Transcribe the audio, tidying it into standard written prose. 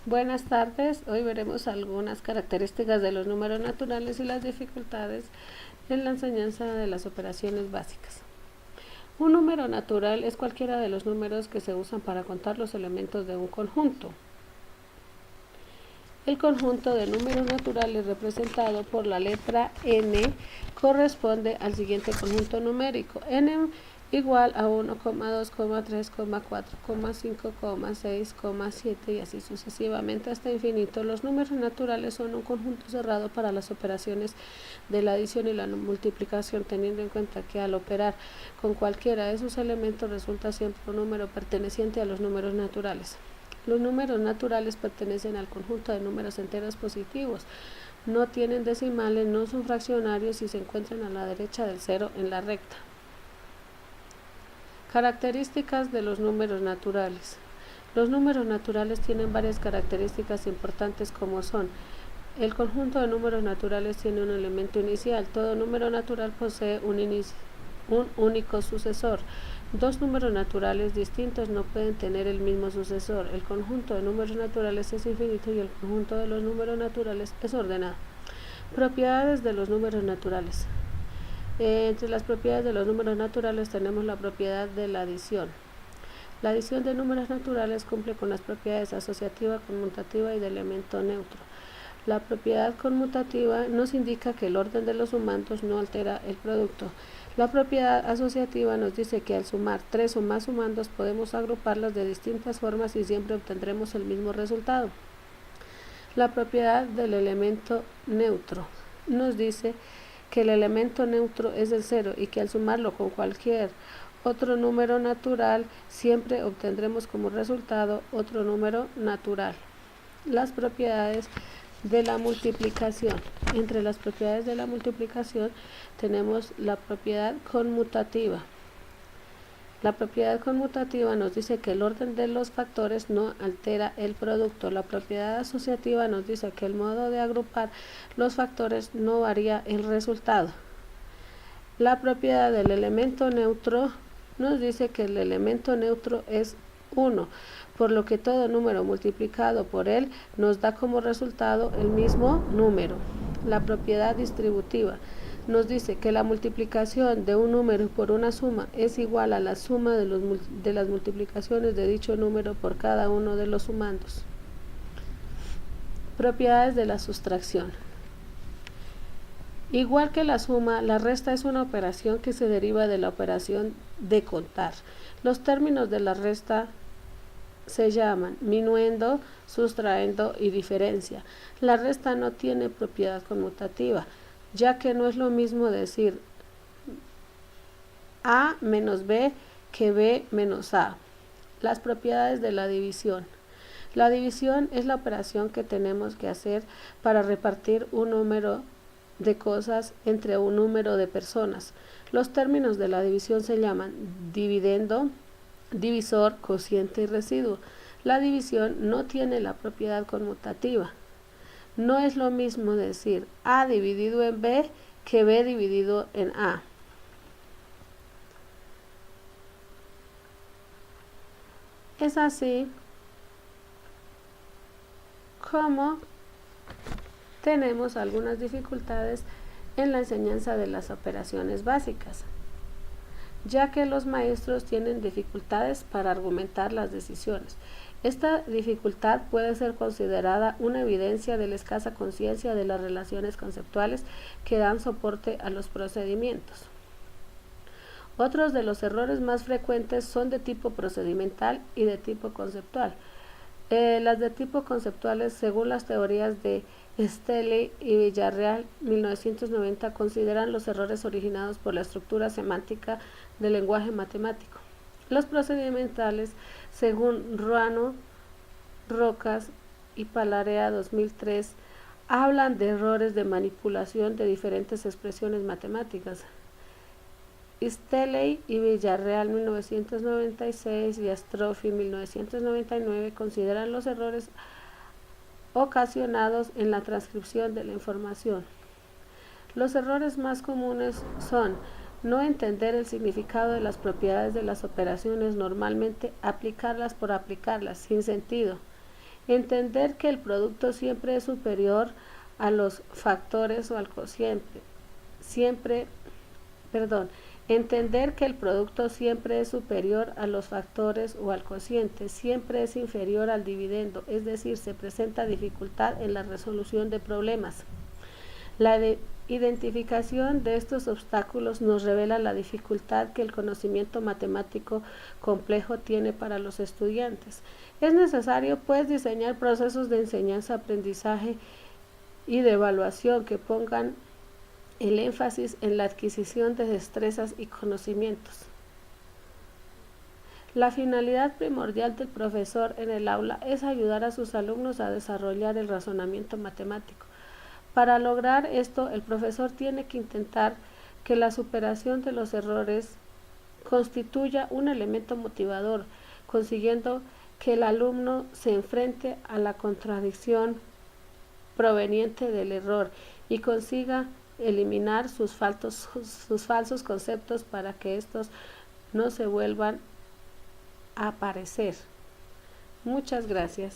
Buenas tardes, hoy veremos algunas características de los números naturales y las dificultades en la enseñanza de las operaciones básicas. Un número natural es cualquiera de los números que se usan para contar los elementos de un conjunto. El conjunto de números naturales representado por la letra n corresponde al siguiente conjunto numérico: n igual a 1, 2, 3, 4, 5, 6, 7 y así sucesivamente hasta infinito. Los números naturales son un conjunto cerrado para las operaciones de la adición y la multiplicación, teniendo en cuenta que al operar con cualquiera de sus elementos resulta siempre un número perteneciente a los números naturales. Los números naturales pertenecen al conjunto de números enteros positivos, no tienen decimales, no son fraccionarios y se encuentran a la derecha del cero en la recta. Características de los números naturales. Los números naturales tienen varias características importantes, como son: el conjunto de números naturales tiene un elemento inicial. Todo número natural posee un único sucesor. Dos números naturales distintos no pueden tener el mismo sucesor. El conjunto de números naturales es infinito y el conjunto de los números naturales es ordenado. Propiedades de los números naturales. Entre las propiedades de los números naturales tenemos la propiedad de la adición. La adición de números naturales cumple con las propiedades asociativa, conmutativa y de elemento neutro. La propiedad conmutativa nos indica que el orden de los sumandos no altera el producto. La propiedad asociativa nos dice que al sumar tres o más sumandos podemos agruparlas de distintas formas y siempre obtendremos el mismo resultado. La propiedad del elemento neutro nos dice que el elemento neutro es el cero y que al sumarlo con cualquier otro número natural siempre obtendremos como resultado otro número natural. Las propiedades de la multiplicación. Entre las propiedades de la multiplicación tenemos la propiedad conmutativa. La propiedad conmutativa nos dice que el orden de los factores no altera el producto. La propiedad asociativa nos dice que el modo de agrupar los factores no varía el resultado. La propiedad del elemento neutro nos dice que el elemento neutro es 1, por lo que todo número multiplicado por él nos da como resultado el mismo número. La propiedad distributiva nos dice que la multiplicación de un número por una suma es igual a la suma de las multiplicaciones de dicho número por cada uno de los sumandos. Propiedades de la sustracción. Igual que la suma, la resta es una operación que se deriva de la operación de contar. Los términos de la resta se llaman minuendo, sustraendo y diferencia. La resta no tiene propiedad conmutativa, ya que no es lo mismo decir A menos B que B menos A. Las propiedades de la división. La división es la operación que tenemos que hacer para repartir un número de cosas entre un número de personas. Los términos de la división se llaman dividendo, divisor, cociente y residuo. La división no tiene la propiedad conmutativa. No es lo mismo decir A dividido en B que B dividido en A. Es así como tenemos algunas dificultades en la enseñanza de las operaciones básicas, ya que los maestros tienen dificultades para argumentar las decisiones. Esta dificultad puede ser considerada una evidencia de la escasa conciencia de las relaciones conceptuales que dan soporte a los procedimientos. Otros de los errores más frecuentes son de tipo procedimental y de tipo conceptual. Las de tipo conceptuales, según las teorías de Stelly y Villarreal, 1990, consideran los errores originados por la estructura semántica del lenguaje matemático. Los procedimentales, según Ruano, Rocas y Palarea, 2003, hablan de errores de manipulación de diferentes expresiones matemáticas. Stelly y Villarreal, 1996, y Astrofi, 1999, consideran los errores ocasionados en la transcripción de la información. Los errores más comunes son no entender el significado de las propiedades de las operaciones, normalmente aplicarlas por aplicarlas, sin sentido, Entender que el producto siempre es superior a los factores o al cociente. Entender que el producto siempre es superior a los factores o al cociente, siempre es inferior al dividendo, es decir, se presenta dificultad en la resolución de problemas. La identificación de estos obstáculos nos revela la dificultad que el conocimiento matemático complejo tiene para los estudiantes. Es necesario, pues, diseñar procesos de enseñanza-aprendizaje y de evaluación que pongan el énfasis en la adquisición de destrezas y conocimientos. La finalidad primordial del profesor en el aula es ayudar a sus alumnos a desarrollar el razonamiento matemático. Para lograr esto, el profesor tiene que intentar que la superación de los errores constituya un elemento motivador, consiguiendo que el alumno se enfrente a la contradicción proveniente del error y consiga eliminar sus falsos conceptos para que estos no se vuelvan a aparecer. Muchas gracias.